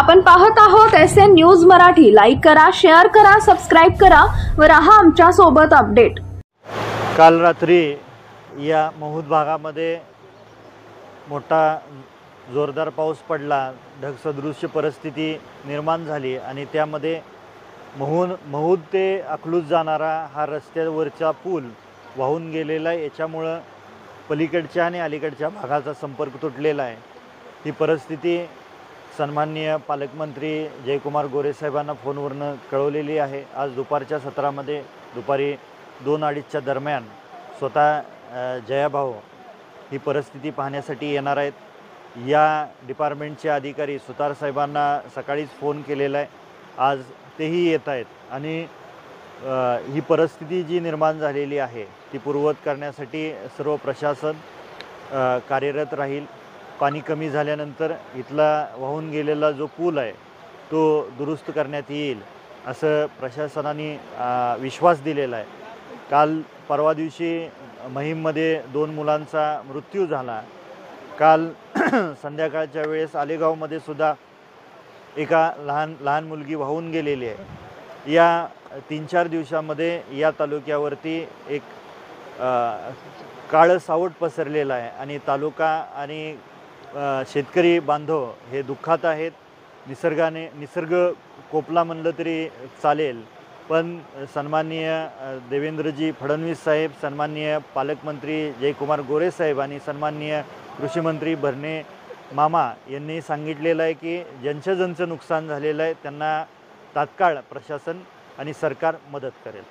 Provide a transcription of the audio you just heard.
आपण पाहत आहोत SN न्यूज मराठी। लाईक करा, शेअर करा, सबस्क्राइब करा व रहा आमच्या सोबत अपडेट। काल रात्री या महूद भागामध्ये मोठा जोरदार पाऊस पडला, ढगसदृश्य परिस्थिती निर्माण झाली आणि त्यामध्ये महूद ते अकलूज जाणारा हा रस्त्यावरचा पूल वाहून गेलेला आहे। याच्यामुळे पलीकडच्या आणि अलीकडच्या भागाचा संपर्क तुटलेला आहे। ही परिस्थिती सन्माननीय पालकमंत्री जयकुमार गोरे साहेबांना फोनवरून कळवलेली आहे। आज दुपारच्या सत्रामध्ये दुपारी 2:30च्या दरम्यान स्वतः जयाभाऊ ही परिस्थिती पाहण्यासाठी येणार आहेत। या डिपार्टमेंटचे अधिकारी सुतार साहेबांना सकाळीच फोन केलेला आहे, आज तेही येत आहेत आणि ही परिस्थिती जी निर्माण झालेली आहे ती पूर्ववत करण्यासाठी सर्व प्रशासन कार्यरत राहील। पाणी कमी झाल्यानंतर इथला वाहून गेलेला जो पूल आहे तो दुरुस्त करण्यात येईल असं प्रशासनाने विश्वास दिलेला आहे। काल परवा दिवशी महिममध्ये 2 मुलांचा मृत्यू झाला। काल संध्याकाळच्या वेळेस आलेगावमध्ये सुद्धा एका लहान मुलगी वाहून गेलेली आहे। या 3-4 दिवसामध्ये या तालुक्यावरती एक काळं सावट पसरलेलं आहे आणि तालुका आणि शेतकरी बांधव हे दुःखात आहेत। निसर्ग कोपला म्हणलं तरी चालेल, पण सन्माननीय देवेंद्रजी फडणवीस साहेब, सन्माननीय पालकमंत्री जयकुमार गोरे साहेब आणि सन्माननीय कृषीमंत्री भरणे मामा यांनी सांगितलेलं आहे की ज्यांचं नुकसान झालेलं आहे त्यांना तात्काळ प्रशासन आणि सरकार मदत करेल।